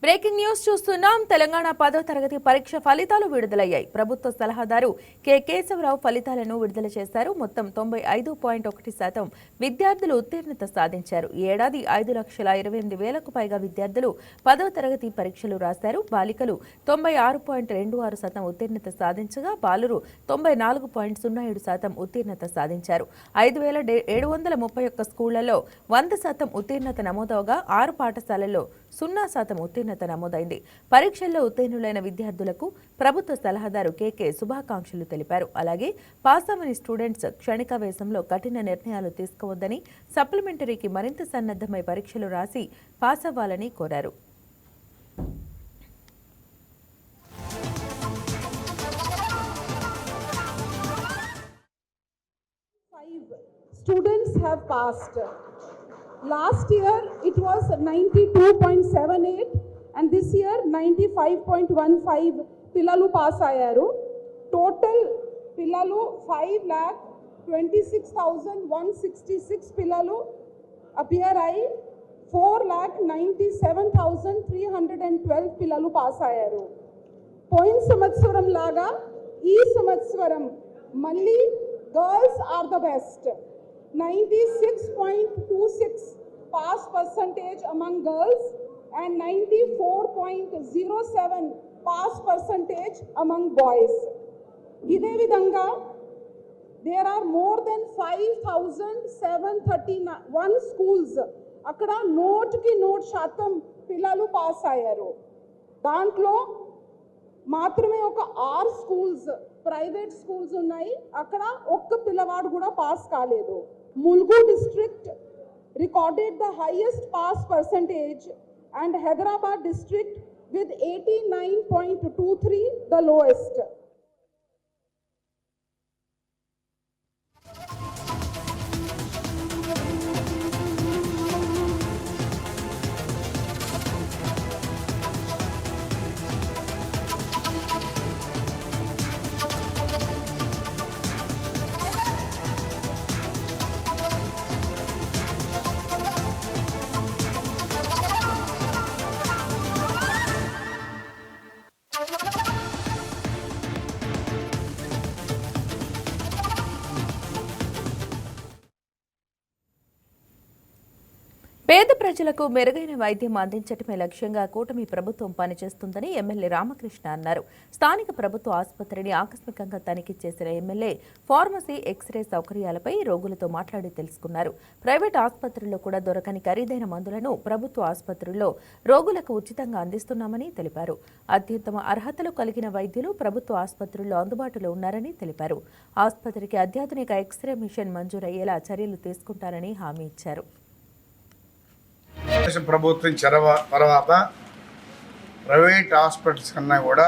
Breaking news చూస్తున్నాం. తెలంగాణ 10వ తరగతి పరీక్ష ఫలితాలు విడుదలయ్యాయి. ప్రభుత్వ సలహాదారు కె కేశవరావు ఫలితాలను విడుదల చేశారు. మొత్తం 95.1% విద్యార్థులు ఉత్తీర్ణత సాధించారు. ఈ ఏడాది 5,28,000కు పైగా విద్యార్థులు 10వ తరగతి పరీక్షలు రాశారు. బాలికలు 96.26% ఉత్తీర్ణత సాధించగా బాలురు 94.07% ఉత్తీర్ణత సాధించారు. 5,731 స్కూళ్లలో 100% ఉత్తీర్ణత నమోదవగా 6 పాఠశాలల్లో 0% ఉత్తీర్ణత నమోదైంది. పరీక్షల్లో ఉత్తీర్ణులైన విద్యార్థులకు ప్రభుత్వ సలహాదారు కెకే శుభాకాంక్షలు తెలిపారు. అలాగే పాస్ అవని స్టూడెంట్స్ క్షణికావేశంలో కఠిన నిర్ణయాలు తీసుకోవద్దని, సప్లిమెంటరీకి మరింత సన్నద్ధమై పరీక్షలు రాసి పాస్ అవ్వాలని కోరారు. Students have passed. Last year it was 92.78 and this year 95.15 పిల్లలు పాస్ అయ్యారు. టోటల్ పిల్లలు 5,26,166 పిల్లలు అపియర్ అయ్యి 4,97,312 పిల్లలు పాస్ అయ్యారు. పోయిన సంవత్సరం లాగా ఈ సంవత్సరం మళ్ళీ girls are the best. 96.26 pass percentage among girls and 94.07 pass percentage among boys. Ide vidhanga there are more than 5,731 schools akkada note ki note శాతం పిల్లలు పాస్ అయ్యారు. దాంట్లో మాత్రమే ఒక 6 స్కూల్స్ ప్రైవేట్ స్కూల్స్ ఉన్నాయి, అక్కడ ఒక్క పిల్లవాడు కూడా పాస్ కాలేదు. Mulgu district recorded the highest pass percentage and Hyderabad district with 89.23 the lowest. పేద ప్రజలకు మెరుగైన వైద్యం అందించడమే లక్ష్యంగా కూటమి ప్రభుత్వం పనిచేస్తుందని ఎమ్మెల్యే రామకృష్ణ అన్నారు. స్థానిక ప్రభుత్వ ఆసుపత్రిని ఆకస్మికంగా తనిఖీ చేసిన ఎమ్మెల్యే ఫార్మసీ, ఎక్స్రే సౌకర్యాలపై రోగులతో మాట్లాడి తెలుసుకున్నారు. ప్రైవేట్ ఆసుపత్రుల్లో కూడా దొరకని ఖరీదైన మందులను ప్రభుత్వ ఆసుపత్రుల్లో రోగులకు ఉచితంగా అందిస్తున్నామని తెలిపారు. అత్యుత్తమ అర్హతలు కలిగిన వైద్యులు ప్రభుత్వ ఆసుపత్రుల్లో అందుబాటులో ఉన్నారని తెలిపారు. ఆసుపత్రికి అత్యాధునిక ఎక్స్రే మిషన్ మంజూరయ్యేలా చర్యలు తీసుకుంటారని హామీ ఇచ్చారు. ప్రభుత్వం తర్వాత ప్రైవేట్ హాస్పిటల్స్ కన్నా కూడా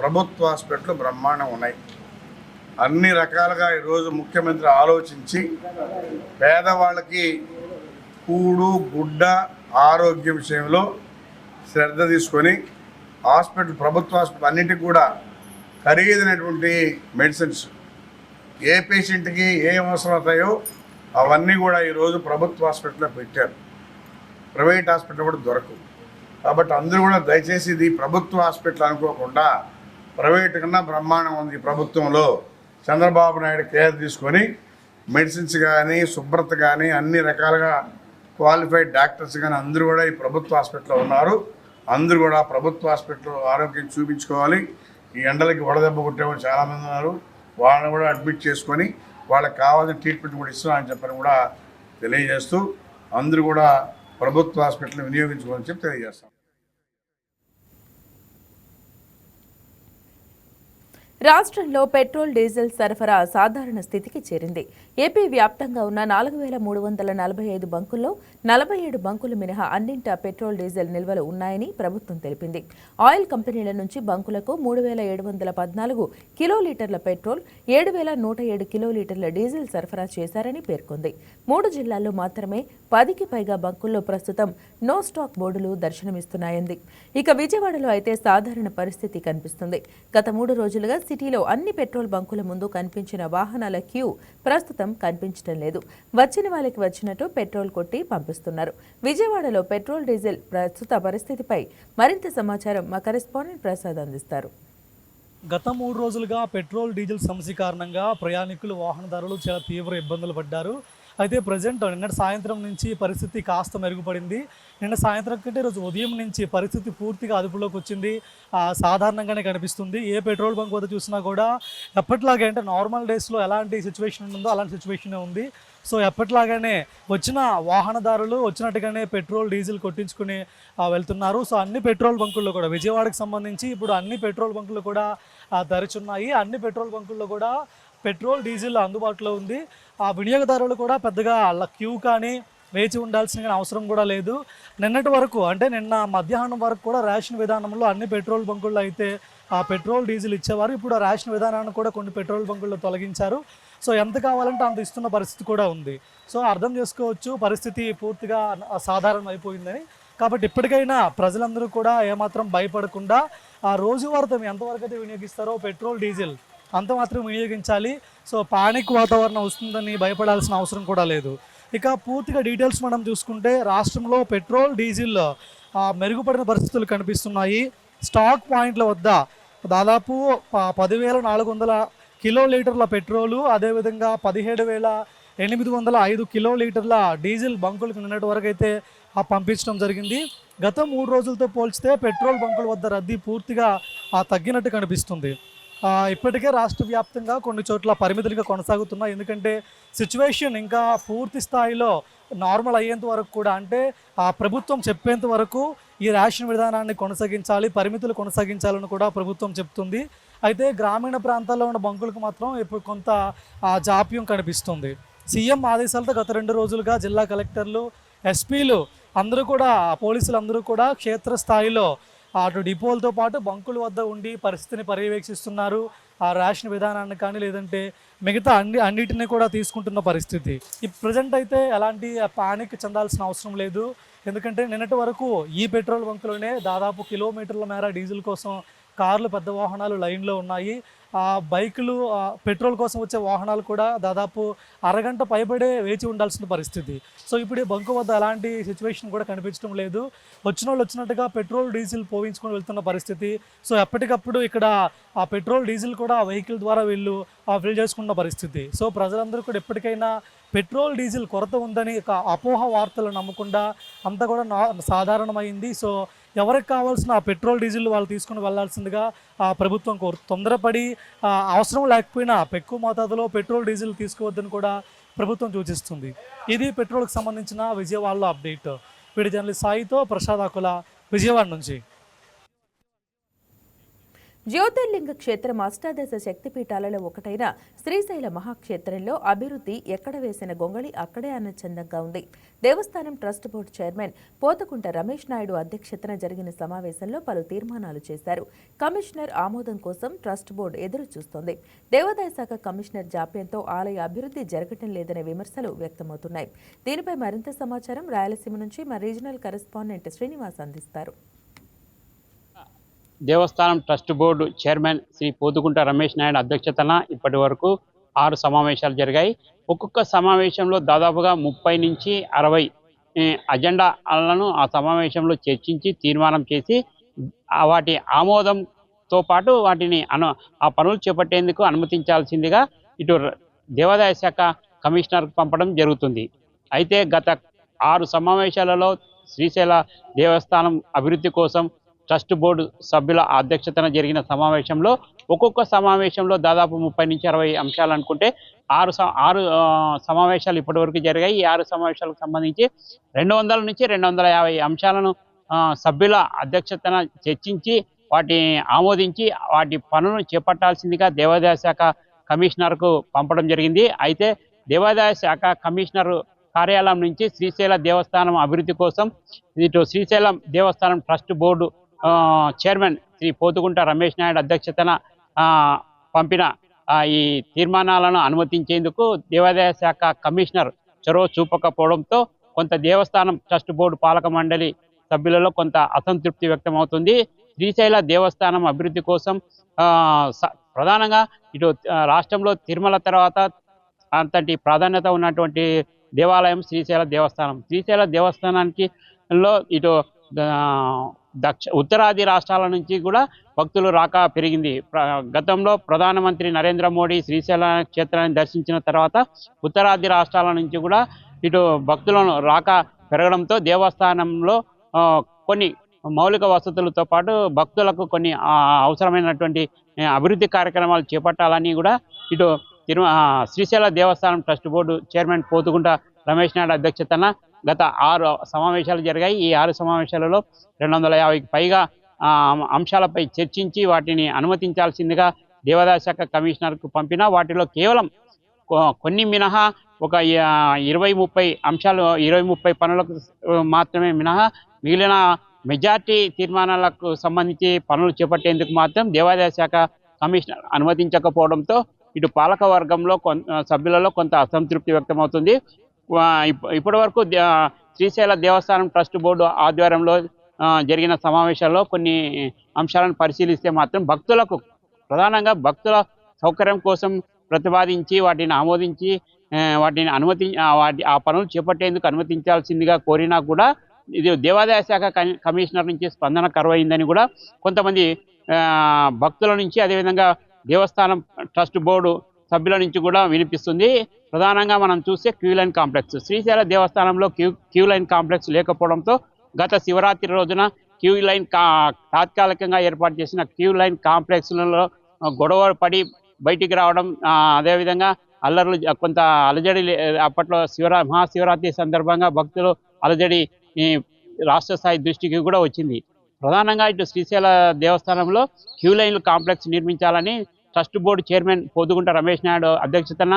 ప్రభుత్వ హాస్పిటల్ బ్రహ్మాండం ఉన్నాయి. అన్ని రకాలుగా ఈరోజు ముఖ్యమంత్రి ఆలోచించి పేదవాళ్ళకి కూడు గుడ్డ ఆరోగ్య విషయంలో శ్రద్ధ తీసుకొని ప్రభుత్వ హాస్పిటల్ అన్నిటికీ కూడా ఖరీదైనటువంటి మెడిసిన్స్ ఏ పేషెంట్కి ఏం అవసరం అవుతాయో అవన్నీ కూడా ఈరోజు ప్రభుత్వ హాస్పిటల్లో పెట్టారు. ప్రైవేట్ హాస్పిటల్ కూడా దొరకవు. కాబట్టి అందరూ కూడా దయచేసి ఇది ప్రభుత్వ హాస్పిటల్ అనుకోకుండా ప్రైవేట్ కన్నా బ్రహ్మాండం ఉంది. ప్రభుత్వంలో చంద్రబాబు నాయుడు కేర్ తీసుకొని మెడిసిన్స్ కానీ శుభ్రత కానీ అన్ని రకాలుగా క్వాలిఫైడ్ డాక్టర్స్ కానీ అందరూ కూడా ఈ ప్రభుత్వ హాస్పిటల్లో ఉన్నారు. అందరూ కూడా ప్రభుత్వ హాస్పిటల్లో ఆరోగ్యం చూపించుకోవాలి. ఈ ఎండలకి వడదెబ్బ కొట్టేవాళ్ళు చాలామంది ఉన్నారు. వాళ్ళని కూడా అడ్మిట్ చేసుకొని వాళ్ళకి కావాల్సిన ట్రీట్మెంట్ కూడా ఇస్తున్నామని చెప్పని కూడా తెలియజేస్తూ అందరూ కూడా ప్రభుత్వ హాస్పిటల్ వినియోగించుకోవాలని చెప్పి తెలియజేస్తాం. రాష్ట్రంలో పెట్రోల్, డీజిల్ సరఫరా సాధారణ స్థితికి చేరింది. ఏపీ వ్యాప్తంగా ఉన్న 4,345 బంకుల్లో 47 బంకులు మినహా అన్నింటా పెట్రోల్, డీజిల్ నిల్వలు ఉన్నాయని ప్రభుత్వం తెలిపింది. ఆయిల్ కంపెనీల నుంచి బంకులకు 3,714 కిలోలీటర్ల పెట్రోల్, 7,107 కిలోలీటర్ల డీజిల్ సరఫరా చేశారని పేర్కొంది. 3 జిల్లాల్లో మాత్రమే 10కి పైగా బంకుల్లో ప్రస్తుతం నో స్టాక్ బోర్డులు దర్శనమిస్తున్నాయంది. ఇక విజయవాడలో అయితే సాధారణ పరిస్థితి కనిపిస్తుంది. గత 3 రోజులుగా సిటీలో అన్ని పెట్రోల్ బంకుల ముందు కనిపించిన వాహనాల క్యూ ప్రస్తుతం కనిపించడం లేదు. వచ్చిన వాళ్ళకి వచ్చినట్టు పెట్రోల్ కొట్టి పంపిస్తున్నారు. విజయవాడలో పెట్రోల్ డీజిల్ ప్రస్తుత పరిస్థితిపై మరింత సమాచారం మా కరెస్పాండెంట్ ప్రసాద్ అందిస్తారు. గత 3 రోజులుగా పెట్రోల్ డీజిల్ సమస్య కారణంగా ప్రయాణికులు వాహనదారులు చాలా తీవ్ర ఇబ్బందులు పడ్డారు. అయితే ప్రజెంట్ నిన్నటి సాయంత్రం నుంచి పరిస్థితి కాస్త మెరుగుపడింది. నిన్న సాయంత్రం కంటే రోజు ఉదయం నుంచి పరిస్థితి పూర్తిగా అదుపులోకి వచ్చింది. సాధారణంగానే కనిపిస్తుంది. ఏ పెట్రోల్ బంక్ వద్ద చూసినా కూడా ఎప్పటిలాగే అంటే నార్మల్ డేస్లో ఎలాంటి సిచ్యువేషన్ ఉందో అలాంటి సిచ్యువేషనే ఉంది. సో ఎప్పటిలాగానే వచ్చిన వాహనదారులు వచ్చినట్టుగానే పెట్రోల్ డీజిల్ కొట్టించుకుని వెళ్తున్నారు. సో అన్ని పెట్రోల్ బంకుల్లో కూడా విజయవాడకు సంబంధించి ఇప్పుడు అన్ని పెట్రోల్ బంకులు కూడా తెరచున్నాయి. అన్ని పెట్రోల్ బంకుల్లో కూడా పెట్రోల్ డీజిల్ అందుబాటులో ఉంది. ఆ వినియోగదారులు కూడా పెద్దగా క్యూ కానీ వేచి ఉండాల్సిన అవసరం కూడా లేదు. నిన్నటి వరకు అంటే నిన్న మధ్యాహ్నం వరకు కూడా రేషన్ విధానంలో అన్ని పెట్రోల్ బంకుల్లో అయితే ఆ పెట్రోల్ డీజిల్ ఇచ్చేవారు. ఇప్పుడు ఆ రేషన్ విధానాన్ని కూడా కొన్ని పెట్రోల్ బంకుల్లో తొలగించారు. సో ఎంత కావాలంటే అంత ఇస్తున్న పరిస్థితి కూడా ఉంది. సో అర్థం చేసుకోవచ్చు పరిస్థితి పూర్తిగా సాధారణం అయిపోయిందని. కాబట్టి ఇప్పటికైనా ప్రజలందరూ కూడా ఏమాత్రం భయపడకుండా ఆ రోజువారీతో ఎంతవరకు అయితే వినియోగిస్తారో పెట్రోల్ డీజిల్ అంత మాత్రం వినియోగించాలి. సో పానిక్ వాతావరణం వస్తుందని భయపడాల్సిన అవసరం కూడా లేదు. ఇక పూర్తిగా డీటెయిల్స్ మనం చూసుకుంటే రాష్ట్రంలో పెట్రోల్ డీజిల్ మెరుగుపడిన పరిస్థితులు కనిపిస్తున్నాయి. స్టాక్ పాయింట్ల వద్ద దాదాపు 10,400 కిలోలీటర్ల పెట్రోలు, అదేవిధంగా 17,805 కిలోలీటర్ల డీజిల్ బంకులకు నిన్నటి వరకు అయితే పంపించడం జరిగింది. గత 3 రోజులతో పోల్చితే పెట్రోల్ బంకుల వద్ద రద్దీ పూర్తిగా తగ్గినట్టు కనిపిస్తుంది. ఇప్పటికే రాష్ట్ర వ్యాప్తంగా కొన్ని చోట్ల పరిమితులుగా కొనసాగుతున్నాయి. ఎందుకంటే సిచ్యువేషన్ ఇంకా పూర్తి స్థాయిలో నార్మల్ అయ్యేంత వరకు కూడా అంటే ప్రభుత్వం చెప్పేంత వరకు ఈ రేషన్ విధానాన్ని కొనసాగించాలి, పరిమితులు కొనసాగించాలని కూడా ప్రభుత్వం చెప్తుంది. అయితే గ్రామీణ ప్రాంతాల్లో ఉన్న బంకులకు మాత్రం ఇప్పుడు కొంత జాప్యం కనిపిస్తుంది. సీఎం ఆదేశాలతో గత 2 రోజులుగా జిల్లా కలెక్టర్లు, ఎస్పీలు అందరూ కూడా పోలీసులు అందరూ కూడా క్షేత్రస్థాయిలో అటు డిపోలతో పాటు బంకుల వద్ద ఉండి పరిస్థితిని పర్యవేక్షిస్తున్నారు. ఆ రేషన్ విధానాన్ని కానీ లేదంటే మిగతా అన్నిటిని కూడా తీసుకుంటున్న పరిస్థితి. ఈ ప్రజెంట్ అయితే ఎలాంటి పానిక్ చెందాల్సిన అవసరం లేదు. ఎందుకంటే నిన్నటి వరకు ఈ పెట్రోల్ బంకులోనే దాదాపు కిలోమీటర్ల మేర డీజిల్ కోసం కార్లు, పెద్ద వాహనాలు లైన్లో ఉన్నాయి. బైకులు, పెట్రోల్ కోసం వచ్చే వాహనాలు కూడా దాదాపు అరగంట పైబడే వేచి ఉండాల్సిన పరిస్థితి. సో ఇప్పుడు ఈ బంకు వద్ద ఎలాంటి సిచ్యువేషన్ కూడా కనిపించడం లేదు. వచ్చిన వాళ్ళు వచ్చినట్టుగా పెట్రోల్ డీజిల్ పోయించుకొని వెళ్తున్న పరిస్థితి. సో ఎప్పటికప్పుడు ఇక్కడ ఆ పెట్రోల్ డీజిల్ కూడా వెహికల్ ద్వారా వీళ్ళు ఫిల్ చేసుకున్న పరిస్థితి. సో ప్రజలందరూ కూడా ఎప్పటికైనా పెట్రోల్ డీజిల్ కొరత ఉందని అపోహ వార్తలు నమ్మకుండా అంతా కూడా సాధారణమైంది. సో ఎవరికి కావాల్సిన పెట్రోల్ డీజిల్ వాళ్ళు తీసుకుని వెళ్లాల్సిందిగా ప్రభుత్వం తొందరపడి అవసరం లేకపోయినా ఎక్కువ మోతాదులో పెట్రోల్ డీజిల్ తీసుకోవద్దని కూడా ప్రభుత్వం సూచిస్తుంది. ఇది పెట్రోల్కి సంబంధించిన విజయవాడలో అప్డేట్. వీడియో జర్నలిస్ట్ సాయితో ప్రసాద్ ఆకుల, విజయవాడ నుంచి. జ్యోతిర్లింగ క్షేత్రం అష్టాదశ శక్తిపీఠాలలో ఒకటైన శ్రీశైల మహాక్షేత్రంలో అభివృద్ధి ఎక్కడ వేసిన గొంగళి అక్కడే అన్నచందంగా ఉంది. దేవస్థానం trust board chairman Pothakunta Ramesh Naidu అధ్యక్షతన జరిగిన సమావేశంలో పలు తీర్మానాలు చేశారు. కమిషనర్ ఆమోదం కోసం ట్రస్ట్ బోర్డు ఎదురు చూస్తోంది. దేవాదాయ శాఖ కమిషనర్ జాప్యంతో ఆలయ అభివృద్ధి జరగటం లేదనే విమర్శలు వ్యక్తమవుతున్నాయి. దీనిపై మరింత సమాచారం రాయలసీమ నుంచి మా రీజనల్ కరెస్పాండెంట్ శ్రీనివాస్ అందిస్తారు. దేవస్థానం trust board chairman Shri Pothukunta Ramesh Naidu అధ్యక్షతన ఇప్పటి వరకు 6 సమావేశాలు జరిగాయి. ఒక్కొక్క సమావేశంలో దాదాపుగా 30 నుంచి 60 అజెండాలను ఆ సమావేశంలో చర్చించి తీర్మానం చేసి వాటి ఆమోదంతో పాటు వాటిని ఆ పనులు చేపట్టేందుకు అనుమతించాల్సిందిగా ఇటు దేవాదాయ శాఖ కమిషనర్కు పంపడం జరుగుతుంది. అయితే గత 6 సమావేశాలలో శ్రీశైల దేవస్థానం అభివృద్ధి కోసం ట్రస్ట్ బోర్డు సభ్యుల అధ్యక్షతన జరిగిన సమావేశంలో ఒక్కొక్క సమావేశంలో దాదాపు 30 నుంచి 60 అంశాలు అనుకుంటే 6 సమావేశాలు ఇప్పటివరకు జరిగాయి. ఈ 6 సమావేశాలకు సంబంధించి 200 నుంచి 250 అంశాలను సభ్యుల అధ్యక్షతన చర్చించి వాటిని ఆమోదించి వాటి పనులను చేపట్టాల్సిందిగా దేవాదాయ శాఖ కమిషనర్కు పంపడం జరిగింది. అయితే దేవాదాయ శాఖ కమిషనర్ కార్యాలయం నుంచి శ్రీశైల దేవస్థానం అభివృద్ధి కోసం ఇటు శ్రీశైలం దేవస్థానం trust board chairman Shri Pothukunta Ramesh Naidu అధ్యక్షతన పంపిన ఈ తీర్మానాలను అనుమతించేందుకు దేవాదాయ శాఖ కమిషనర్ చొరవ చూపకపోవడంతో కొంత దేవస్థానం ట్రస్ట్ బోర్డు పాలక మండలి సభ్యులలో కొంత అసంతృప్తి వ్యక్తమవుతుంది. శ్రీశైల దేవస్థానం అభివృద్ధి కోసం ప్రధానంగా ఇటు రాష్ట్రంలో తిరుమల తర్వాత అంతటి ప్రాధాన్యత ఉన్నటువంటి దేవాలయం శ్రీశైల దేవస్థానం. శ్రీశైల దేవస్థానానికి లో ఇటు ఉత్తరాది రాష్ట్రాల నుంచి కూడా భక్తులు రాక పెరిగింది. గతంలో ప్రధానమంత్రి నరేంద్ర మోడీ శ్రీశైల క్షేత్రాన్ని దర్శించిన తర్వాత ఉత్తరాది రాష్ట్రాల నుంచి కూడా ఇటు భక్తులను రాక పెరగడంతో దేవస్థానంలో కొన్ని మౌలిక వసతులతో పాటు భక్తులకు కొన్ని అవసరమైనటువంటి అభివృద్ధి కార్యక్రమాలు చేపట్టాలని కూడా ఇటు శ్రీశైల దేవస్థానం trust board chairman Pothukunta Ramesh Naidu అధ్యక్షతన గత 6 సమావేశాలు జరిగాయి. ఈ 6 సమావేశాలలో 250కి పైగా అంశాలపై చర్చించి వాటిని అనుమతించాల్సిందిగా దేవాదాయ శాఖ కమిషనర్కు పంపిన వాటిలో కేవలం కొన్ని మినహా ఒక 20-30 అంశాలు 20-30 పనులకు మాత్రమే మినహా మిగిలిన మెజార్టీ తీర్మానాలకు సంబంధించి పనులు చేపట్టేందుకు మాత్రం దేవాదాయ శాఖ కమిషనర్ అనుమతించకపోవడంతో ఇటు పాలక వర్గంలో సభ్యులలో కొంత అసంతృప్తి వ్యక్తమవుతుంది. ఇప్పటి వరకు శ్రీశైల దేవస్థానం ట్రస్ట్ బోర్డు ఆధ్వర్యంలో జరిగిన సమావేశాల్లో కొన్ని అంశాలను పరిశీలిస్తే మాత్రం భక్తులకు ప్రధానంగా భక్తుల సౌకర్యం కోసం ప్రతిపాదించి వాటిని ఆమోదించి వాటిని ఆ పనులు చేపట్టేందుకు అనుమతించాల్సిందిగా కోరినా కూడా ఇది దేవాదాయ శాఖ కమిషనర్ నుంచి స్పందన కరువైందని కూడా కొంతమంది భక్తుల నుంచి అదేవిధంగా దేవస్థానం ట్రస్ట్ బోర్డు సభ్యుల నుంచి కూడా వినిపిస్తుంది. ప్రధానంగా మనం చూస్తే క్యూ లైన్ కాంప్లెక్స్ శ్రీశైల దేవస్థానంలో క్యూ లైన్ కాంప్లెక్స్ లేకపోవడంతో గత శివరాత్రి రోజున క్యూ లైన్ తాత్కాలికంగా ఏర్పాటు చేసిన క్యూ లైన్ కాంప్లెక్స్లలో గొడవ పడి బయటికి రావడం, అదేవిధంగా అల్లర్లు కొంత అలజడి అప్పట్లో మహాశివరాత్రి సందర్భంగా భక్తులు అలజడి రాష్ట్ర స్థాయి దృష్టికి కూడా వచ్చింది. ప్రధానంగా ఇటు శ్రీశైల దేవస్థానంలో క్యూ లైన్లు కాంప్లెక్స్ నిర్మించాలని trust board chairman Pothukunta Ramesh Naidu అధ్యక్షతన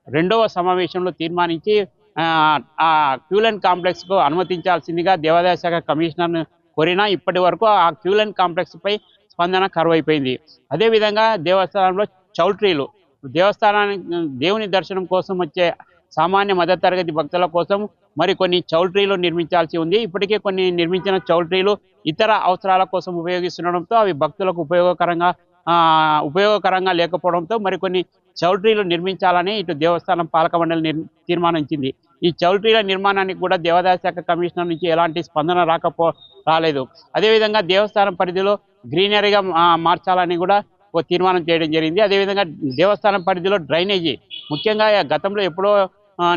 2వ సమావేశంలో తీర్మానించి ఆ క్యూ లైన్ కాంప్లెక్స్కు అనుమతించాల్సిందిగా దేవాదాయ శాఖ కమిషనర్ను కోరినా ఇప్పటి వరకు ఆ క్యూ లైన్ కాంప్లెక్స్పై స్పందన కరువైపోయింది. అదేవిధంగా దేవస్థానంలో చౌల్ట్రీలు దేవస్థానానికి దేవుని దర్శనం కోసం వచ్చే సామాన్య మధ్యతరగతి భక్తుల కోసం మరికొన్ని చౌల్ట్రీలు నిర్మించాల్సి ఉంది. ఇప్పటికే కొన్ని నిర్మించిన చౌల్ట్రీలు ఇతర అవసరాల కోసం ఉపయోగిస్తుండడంతో అవి భక్తులకు ఉపయోగకరంగా లేకపోవడంతో మరికొన్ని చౌల్ట్రీలు నిర్మించాలని ఇటు దేవస్థానం పాలక మండలి తీర్మానించింది. ఈ చౌల్ట్రీల నిర్మాణానికి కూడా దేవాదాయ శాఖ కమిషనర్ నుంచి ఎలాంటి స్పందన రాలేదు. అదేవిధంగా దేవస్థానం పరిధిలో గ్రీనరీగా మార్చాలని కూడా ఒక తీర్మానం చేయడం జరిగింది. అదేవిధంగా దేవస్థానం పరిధిలో డ్రైనేజీ ముఖ్యంగా గతంలో ఎప్పుడో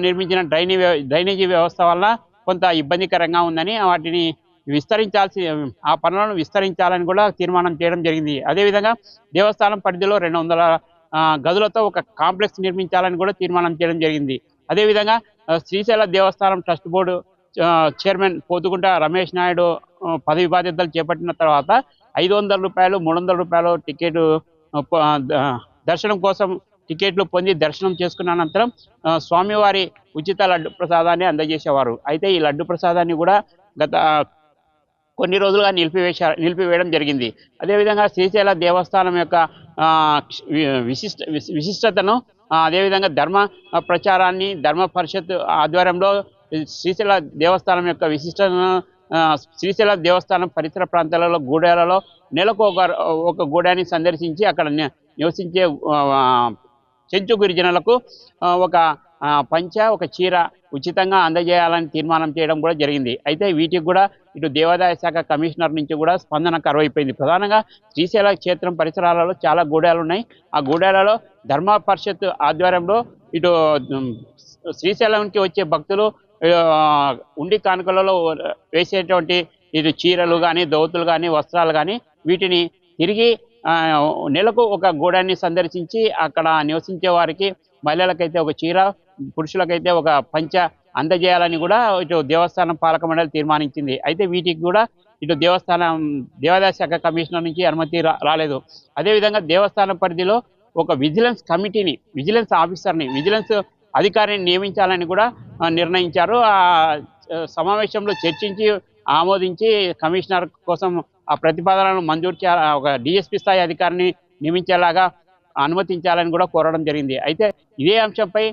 నిర్మించిన డ్రైనేజీ వ్యవస్థ వల్ల కొంత ఇబ్బందికరంగా ఉందని వాటిని ఆ పనులను విస్తరించాలని కూడా తీర్మానం చేయడం జరిగింది. అదేవిధంగా దేవస్థానం పరిధిలో 200 గదులతో ఒక కాంప్లెక్స్ నిర్మించాలని కూడా తీర్మానం చేయడం జరిగింది. అదేవిధంగా శ్రీశైల దేవస్థానం trust board chairman Pothukunta Ramesh Naidu పదవి బాధ్యతలు చేపట్టిన తర్వాత 500 రూపాయలు 300 రూపాయలు టికెట్ దర్శనం కోసం టికెట్లు పొంది దర్శనం చేసుకున్న అనంతరం స్వామివారి ఉచిత లడ్డు ప్రసాదాన్ని అందజేసేవారు. అయితే ఈ లడ్డు ప్రసాదాన్ని కూడా గత కొన్ని రోజులుగా నిలిపివేయడం జరిగింది. అదేవిధంగా శ్రీశైల దేవస్థానం యొక్క విశిష్టతను అదేవిధంగా ధర్మ ప్రచారాన్ని ధర్మ పరిషత్ ఆధ్వర్యంలో శ్రీశైల దేవస్థానం యొక్క విశిష్టతను శ్రీశైల దేవస్థానం పరిసర ప్రాంతాలలో గూడాలలో నెలకు ఒక గూడాన్ని సందర్శించి అక్కడ నివసించే చెంచు గిరిజనులకు ఒక పంచ ఒక చీర ఉచితంగా అందజేయాలని తీర్మానం చేయడం కూడా జరిగింది. అయితే వీటికి కూడా ఇటు దేవాదాయ శాఖ కమిషనర్ నుంచి కూడా స్పందన కరువైపోయింది. ప్రధానంగా శ్రీశైల క్షేత్రం పరిసరాలలో చాలా గూడాలు ఉన్నాయి. ఆ గూడాలలో ధర్మ పరిషత్ ఆధ్వర్యంలో ఇటు శ్రీశైలంకి వచ్చే భక్తులు ఉండి కానుకలలో వేసేటువంటి ఇటు చీరలు కానీ దోతులు కానీ వస్త్రాలు కానీ వీటిని తిరిగి నెలకు ఒక గూడాన్ని సందర్శించి అక్కడ నివసించే వారికి మహిళలకైతే ఒక చీర పురుషులకైతే ఒక పంచ అందజేయాలని కూడా ఇటు దేవస్థానం పాలక మండలి తీర్మానించింది. అయితే వీటికి కూడా ఇటు దేవాదాయ శాఖ కమిషనర్ నుంచి అనుమతి రాలేదు. అదేవిధంగా దేవస్థానం పరిధిలో ఒక విజిలెన్స్ కమిటీని విజిలెన్స్ అధికారిని నియమించాలని కూడా నిర్ణయించారు. ఆ సమావేశంలో చర్చించి ఆమోదించి కమిషనర్ కోసం ఆ ప్రతిపాదనలను మంజూరు చేయాలి, ఒక డిఎస్పీ స్థాయి అధికారిని నియమించేలాగా అనుమతించాలని కూడా కోరడం జరిగింది. అయితే ఇదే అంశంపై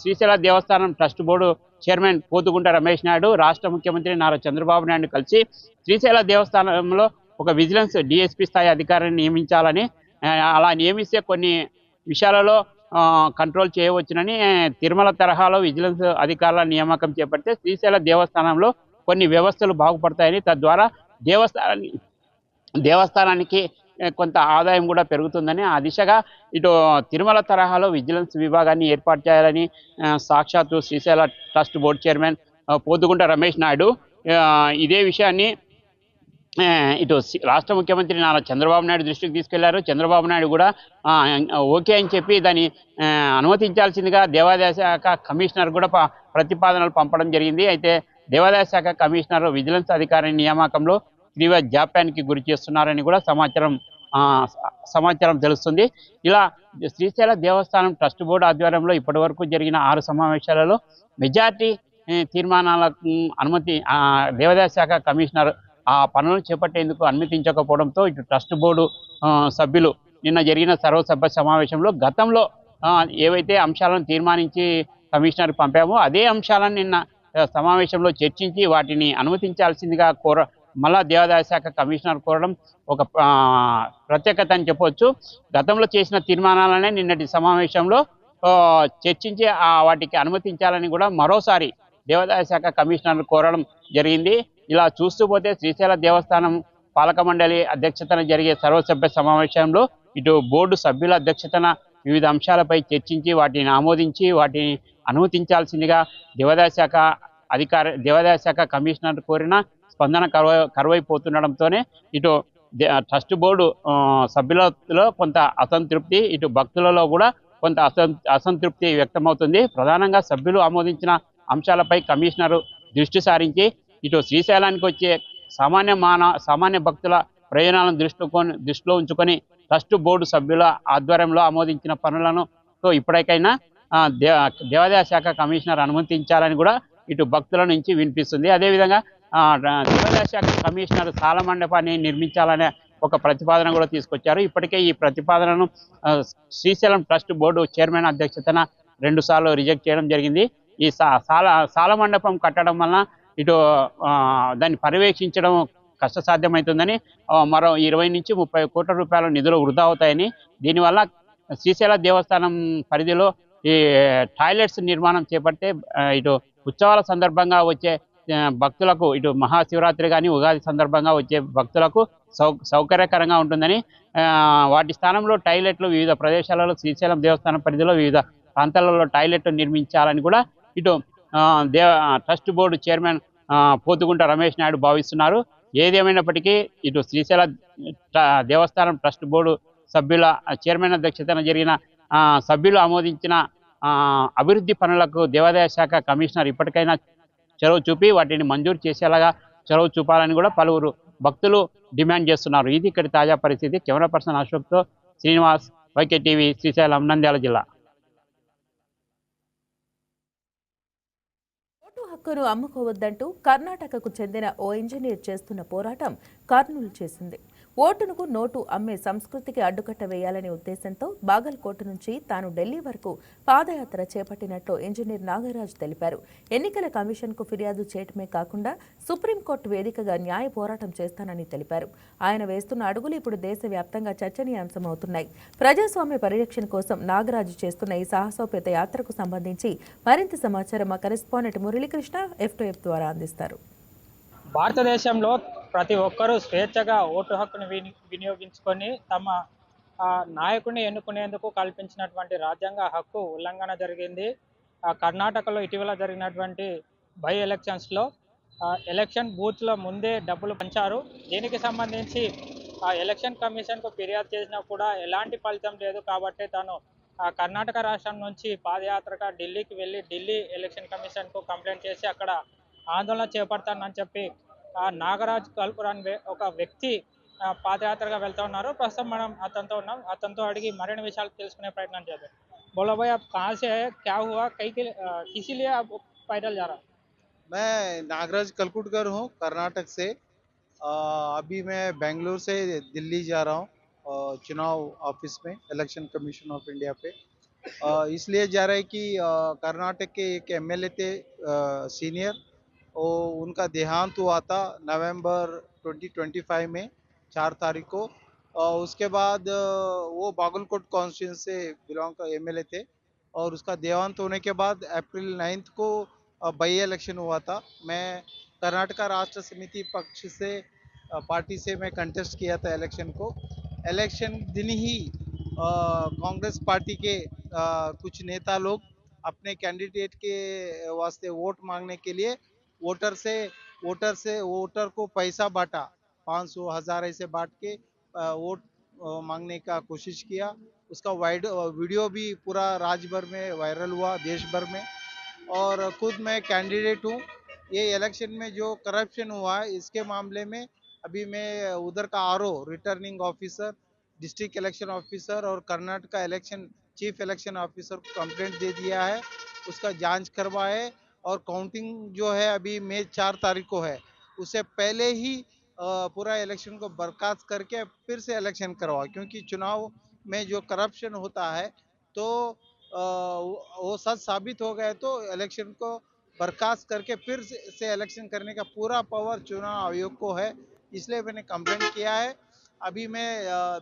శ్రీశైల దేవస్థానం trust board chairman Pothukunta Ramesh Naidu రాష్ట్ర ముఖ్యమంత్రి నారా చంద్రబాబు నాయుడు కలిసి శ్రీశైల దేవస్థానంలో ఒక విజిలెన్స్ డిఎస్పీ స్థాయి అధికారిని నియమించాలని అలా నియమిస్తే కొన్ని విషయాలలో కంట్రోల్ చేయవచ్చునని తిరుమల తరహాలో విజిలెన్స్ అధికారుల నియామకం చేపడితే శ్రీశైల దేవస్థానంలో కొన్ని వ్యవస్థలు బాగుపడతాయని, తద్వారా దేవస్థానానికి కొంత ఆదాయం కూడా పెరుగుతుందని, ఆ దిశగా ఇటు తిరుమల తరహాలో విజిలెన్స్ విభాగాన్ని ఏర్పాటు చేయాలని సాక్షాత్తు Srisaila trust board chairman Pothugunta Ramesh Naidu ఇదే విషయాన్ని ఇటు రాష్ట్ర ముఖ్యమంత్రి నారా చంద్రబాబు నాయుడు దృష్టికి తీసుకెళ్లారు. చంద్రబాబు నాయుడు కూడా ఓకే అని చెప్పి దాన్ని అనుమతించాల్సిందిగా దేవాదాయ శాఖ కమిషనర్ కూడా ప్రతిపాదనలు పంపడం జరిగింది. అయితే దేవాదాయ శాఖ కమిషనర్ విజిలెన్స్ అధికారి నియామకంలో తీవ్ర జాప్యానికి గురి చేస్తున్నారని కూడా సమాచారం తెలుస్తుంది. ఇలా శ్రీశైల దేవస్థానం ట్రస్ట్ బోర్డు ఆధ్వర్యంలో ఇప్పటివరకు జరిగిన 6 సమావేశాలలో మెజార్టీ తీర్మానాలకు అనుమతి దేవాదాయ శాఖ కమిషనర్ ఆ పనులను చేపట్టేందుకు అనుమతించకపోవడంతో ఇటు ట్రస్ట్ బోర్డు సభ్యులు నిన్న జరిగిన సర్వసభ్య సమావేశంలో గతంలో ఏవైతే అంశాలను తీర్మానించి కమిషనర్ పంపామో అదే అంశాలను నిన్న సమావేశంలో చర్చించి వాటిని అనుమతించాల్సిందిగా మళ్ళా దేవాదాయ శాఖ కమిషనర్ కోరడం ఒక ప్రత్యేకత అని చెప్పవచ్చు. గతంలో చేసిన తీర్మానాలనే నిన్నటి సమావేశంలో చర్చించి వాటికి అనుమతించాలని కూడా మరోసారి దేవాదాయ శాఖ కమిషనర్ కోరడం జరిగింది. ఇలా చూస్తూ పోతే శ్రీశైల దేవస్థానం పాలక మండలి అధ్యక్షతన జరిగే సర్వసభ్య సమావేశంలో ఇటు బోర్డు సభ్యుల అధ్యక్షతన వివిధ అంశాలపై చర్చించి వాటిని ఆమోదించి వాటిని అనుమతించాల్సిందిగా దేవాదాయ శాఖ కమిషనర్ కోరిన స్పందన కరువైపోతుండడంతోనే ఇటు ట్రస్ట్ బోర్డు సభ్యులలో కొంత అసంతృప్తి, ఇటు భక్తులలో కూడా కొంత అసంతృప్తి వ్యక్తమవుతుంది. ప్రధానంగా సభ్యులు ఆమోదించిన అంశాలపై కమిషనర్ దృష్టి సారించి ఇటు శ్రీశైలానికి వచ్చే సామాన్య భక్తుల ప్రయోజనాలను దృష్టిలో ఉంచుకొని ట్రస్ట్ బోర్డు సభ్యుల ఆధ్వర్యంలో ఆమోదించిన పనులను ఇప్పటికైనా దేవాదాయ శాఖ కమిషనర్ అనుమతించాలని కూడా ఇటు భక్తుల నుంచి వినిపిస్తుంది. అదేవిధంగా దేవాదాయ శాఖ కమిషనర్ సాల మండపాన్ని నిర్మించాలనే ఒక ప్రతిపాదన కూడా తీసుకొచ్చారు. ఇప్పటికే ఈ ప్రతిపాదనను శ్రీశైలం ట్రస్ట్ బోర్డు చైర్మన్ అధ్యక్షతన 2 సార్లు రిజెక్ట్ చేయడం జరిగింది. ఈ సాల మండపం కట్టడం వలన ఇటు దాన్ని పర్యవేక్షించడం కష్టసాధ్యమవుతుందని, మరో 20 నుంచి 30 కోట్ల రూపాయల నిధులు వృధా అవుతాయని, దీనివల్ల శ్రీశైల దేవస్థానం పరిధిలో ఈ టాయిలెట్స్ నిర్మాణం చేపడితే ఇటు ఉత్సవాల సందర్భంగా వచ్చే భక్తులకు, ఇటు మహాశివరాత్రి కానీ ఉగాది సందర్భంగా వచ్చే భక్తులకు సౌకర్యకరంగా ఉంటుందని, వాటి స్థానంలో టాయిలెట్లు వివిధ ప్రదేశాలలో శ్రీశైలం దేవస్థానం పరిధిలో వివిధ ప్రాంతాలలో టాయిలెట్లు నిర్మించాలని కూడా ఇటు trust board chairman Pothugunta Ramesh Naidu భావిస్తున్నారు. ఏదేమైనప్పటికీ ఇటు శ్రీశైల దేవస్థానం ట్రస్ట్ బోర్డు సభ్యుల చైర్మన్ అధ్యక్షతన జరిగిన సభ్యులు ఆమోదించిన అభివృద్ధి పనులకు దేవాదాయ శాఖ కమిషనర్ ఇప్పటికైనా చొరవ చూపి వాటిని మంజూరు చేసేలాగా చొరవ చూపాలని కూడా పలువురు భక్తులు డిమాండ్ చేస్తున్నారు. ఇది ఇక్కడి తాజా పరిస్థితి. కెమెరా పర్సన్ అశోక్తో శ్రీనివాస్, వైకే టీవీ, శ్రీశైలం, నంద్యాల జిల్లా. ఓటు హక్కును అమ్ముకోవద్దంటూ కర్ణాటకకు చెందిన ఓ ఇంజనీర్ చేస్తున్న పోరాటం కర్నూలు చేసింది. ఓటును నోటు అమ్మే సంస్కృతికి అడ్డుకట్ట వేయాలనే ఉద్దేశంతో బాగల్కోట్ నుంచి తాను ఢిల్లీ వరకు పాదయాత్ర చేపట్టినట్లు ఇంజనీర్ నాగరాజ్ తెలిపారు. ఎన్నికల కమిషన్కు ఫిర్యాదు చేయటమే కాకుండా సుప్రీంకోర్టు వేదికగా న్యాయ పోరాటం చేస్తానని తెలిపారు. ఆయన వేస్తున్న అడుగులు ఇప్పుడు దేశవ్యాప్తంగా చర్చనీయాంశమవుతున్నాయి. ప్రజాస్వామ్య పరిరక్షణ కోసం నాగరాజు చేస్తున్న ఈ సాహసోపేత యాత్రకు సంబంధించి మరింత సమాచారం మా కరెస్పాండెంట్ మురళీకృష్ణ F2F ద్వారా అందిస్తారు. భారతదేశంలో ప్రతి ఒక్కరూ స్వేచ్ఛగా ఓటు హక్కును వినియోగించుకొని తమ నాయకుడిని ఎన్నుకునేందుకు కల్పించినటువంటి రాజ్యాంగ హక్కు ఉల్లంఘన జరిగింది. కర్ణాటకలో ఇటీవల జరిగినటువంటి బై ఎలక్షన్స్లో ఎలక్షన్ బూత్లో ముందే డబ్బులు పంచారు. దీనికి సంబంధించి ఎలక్షన్ కమిషన్కు ఫిర్యాదు చేసినా కూడా ఎలాంటి ఫలితం లేదు. కాబట్టి తాను కర్ణాటక రాష్ట్రం నుంచి పాదయాత్రగా ఢిల్లీకి వెళ్ళి ఢిల్లీ ఎలక్షన్ కమిషన్కు కంప్లైంట్ చేసి అక్కడ ఆందోళన చేపడతానని చెప్పి నాగరాజ్ కల్పురాన్ ఒక వ్యక్తి పాదయాత్రగా వెళ్తూ ఉన్నారు. ప్రస్తుతం మనం అతనితో ఉన్నాం. అతనితో అడిగి మరిన్ని విషయాలు తెలుసుకునే ప్రయత్నం చేద్దాం. बोलो भाई, आप कहाँ से है, क्या हुआ, किसी लिए आप पैदल जा रहा है? मैं नागराज कलकुटकर हूँ, कर्नाटक से। अभी मैं बेंगलुरु से दिल्ली जा रहा हूँ चुनाव ऑफिस में, इलेक्शन कमीशन ऑफ इंडिया पे। इसलिए जा रहा है कि कर्नाटक के एक एमएलए थे सीनियर, उनका देहांत हुआ था नवंबर 2025 में 4 तारीख को। और उसके बाद वो बागलकोट कॉन्स्टिट्यूंसी से बिलोंग का एमएलए थे और उसका देहांत होने के बाद अप्रैल 9 को बाई इलेक्शन हुआ था। मैं कर्नाटका राष्ट्र समिति पक्ष से पार्टी से मैं कंटेस्ट किया था इलेक्शन को। इलेक्शन दिन ही कांग्रेस पार्टी के कुछ नेता लोग अपने कैंडिडेट के वास्ते वोट मांगने के लिए वोटर को पैसा बांटा, 500 हजार ऐसे बांट के वोट मांगने का कोशिश किया। उसका वाइड वीडियो भी पूरा राज्य भर में वायरल हुआ, देश भर में। और खुद मैं कैंडिडेट हूँ। ये इलेक्शन में जो करप्शन हुआ है इसके मामले में अभी मैं उधर का RO returning officer, district election officer और Karnataka election chief election officer को कंप्लेंट दे दिया है। उसका जांच करवाए और काउंटिंग जो है अभी मई 4 तारीख को है, उससे पहले ही पूरा इलेक्शन को बर्खास्त करके फिर से इलेक्शन करवाओ, क्योंकि चुनाव में जो करप्शन होता है तो वो सच साबित हो गए तो इलेक्शन को बर्खास्त करके फिर से इलेक्शन करने का पूरा पावर चुनाव आयोग को है। इसलिए मैंने कंप्लेंट किया है। अभी मैं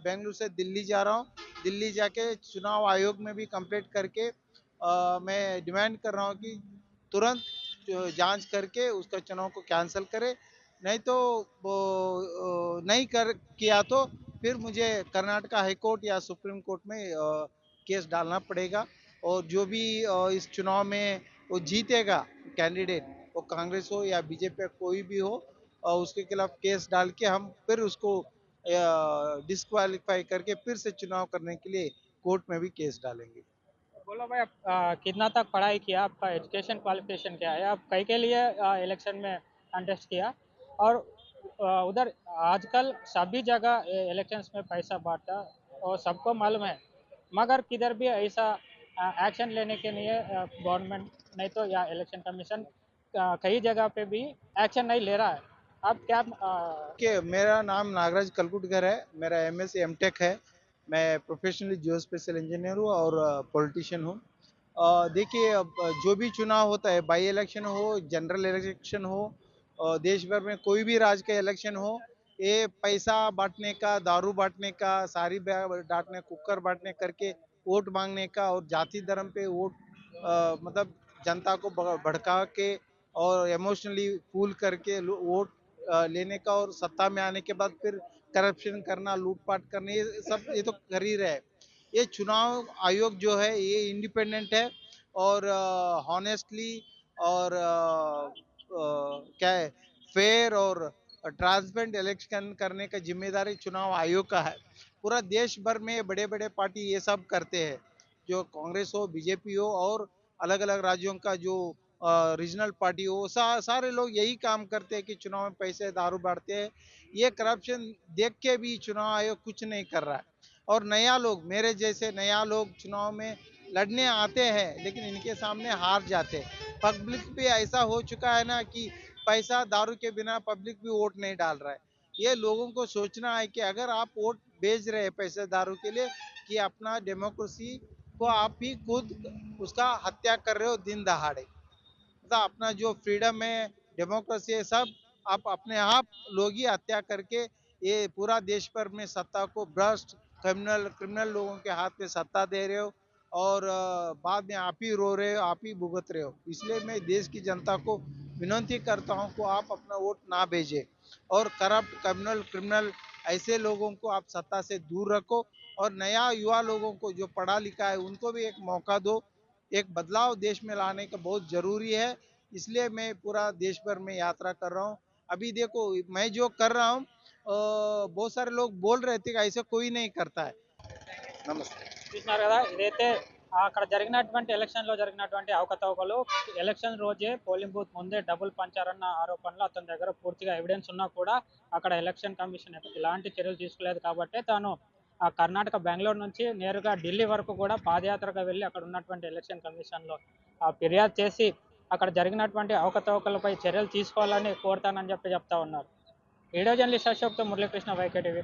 बेंगलुरु से दिल्ली जा रहा हूँ। दिल्ली जाके चुनाव आयोग में भी कंप्लेंट करके मैं डिमांड कर रहा हूँ कि तुरंत जांच करके उसका चुनाव को कैंसिल करे। नहीं तो वो नहीं कर किया तो फिर मुझे कर्नाटका हाई कोर्ट या सुप्रीम कोर्ट में केस डालना पड़ेगा। और जो भी इस चुनाव में वो जीतेगा कैंडिडेट, वो कांग्रेस हो या बीजेपी कोई भी हो, उसके खिलाफ केस डाल के हम फिर उसको डिस्क्वालीफाई करके फिर से चुनाव करने के लिए कोर्ट में भी केस डालेंगे। बोलो भाई, आप कितना तक पढ़ाई किया, आपका एजुकेशन क्वालिफिकेशन क्या है, आप कई के लिए इलेक्शन में कंटेस्ट किया? और उधर आजकल सभी जगह इलेक्शंस में पैसा बांटा और सबको मालूम है, मगर किधर भी ऐसा एक्शन लेने के लिए गवर्नमेंट नहीं तो या इलेक्शन कमीशन कई जगह पे भी एक्शन नहीं ले रहा है। आप क्या कि मेरा नाम नागराज कलकुटकर है। मेरा एमएससी एमटेक है। मैं प्रोफेशनली जियो स्पेशल इंजीनियर हूँ और पॉलिटिशियन हूँ। देखिए, अब जो भी चुनाव होता है, बाई इलेक्शन हो, जनरल इलेक्शन हो, देश भर में कोई भी राज्य का इलेक्शन हो, ये पैसा बांटने का, दारू बांटने का, सारी बांटने, कुकर बांटने करके वोट मांगने का और जाति धर्म पे वोट मतलब जनता को भड़का के और इमोशनली फूल करके वोट लेने का और सत्ता में आने के बाद फिर करप्शन करना, लूटपाट करना, ये तो कर ही रहे। ये चुनाव आयोग जो है ये इंडिपेंडेंट है और हॉनेस्टली और क्या है, फेयर और ट्रांसपेरेंट इलेक्शन करने का जिम्मेदारी चुनाव आयोग का है। पूरा देश भर में बड़े बड़े पार्टी ये सब करते हैं, जो कांग्रेस हो, बीजेपी हो और अलग अलग राज्यों का जो रीजनल पार्टी हो, सारे लोग यही काम करते हैं कि चुनाव में पैसे दारू बांटते हैं। ये करप्शन देख के भी चुनाव आयोग कुछ नहीं कर रहा है। और नया लोग, मेरे जैसे नया लोग चुनाव में लड़ने आते हैं लेकिन इनके सामने हार जाते हैं। पब्लिक भी ऐसा हो चुका है ना कि पैसा दारू के बिना पब्लिक भी वोट नहीं डाल रहा है। ये लोगों को सोचना है कि अगर आप वोट बेच रहे हैं पैसे दारू के लिए, कि अपना डेमोक्रेसी को आप ही खुद उसका हत्या कर रहे हो दिन दहाड़े। मतलब अपना जो फ्रीडम है, डेमोक्रेसी है, सब आप अपने आप लोग ही हत्या करके ये पूरा देश भर में सत्ता को भ्रष्ट क्रिमिनल लोगों के हाथ में सत्ता दे रहे हो और बाद में आप ही रो रहे हो, आप ही भुगत रहे हो। इसलिए मैं देश की जनता को विनती करता हूं कि आप अपना वोट ना भेजें और करप्ट क्रिमिनल ऐसे लोगों को आप सत्ता से दूर रखो और नया युवा लोगों को जो पढ़ा लिखा है उनको भी एक मौका दो। एक बदलाव देश में लाने का बहुत जरूरी है। इसलिए मैं पूरा देश भर में यात्रा कर रहा हूँ। अभी देखो, मैं जो कर रहा हूँ बहुत सारे लोग बोल रहे थे कि ऐसा कोई नहीं करता है। నమస్తే. చూస్తున్నారు కదా, ఇదైతే అక్కడ జరిగినటువంటి ఎలక్షన్లో జరిగినటువంటి అవకతవకలు, ఎలక్షన్ రోజే పోలింగ్ బూత్ ముందే డబుల్ పంచారన్న ఆరోపణలు అతని దగ్గర పూర్తిగా ఎవిడెన్స్ ఉన్నా కూడా అక్కడ ఎలక్షన్ కమిషన్ ఎలాంటి చర్యలు తీసుకోలేదు కాబట్టి తాను కర్ణాటక బెంగళూరు నుంచి నేరుగా ఢిల్లీ వరకు కూడా పాదయాత్రగా వెళ్ళి అక్కడ ఉన్నటువంటి ఎలక్షన్ కమిషన్లో ఫిర్యాదు చేసి అక్కడ జరిగినటువంటి అవకతవకలపై చర్యలు తీసుకోవాలని కోరుతానని చెప్తా ఉన్నారు. వీడియో జర్నలిస్ట్ అశోక్తో మురళీకృష్ణ, వైకేటీవీ.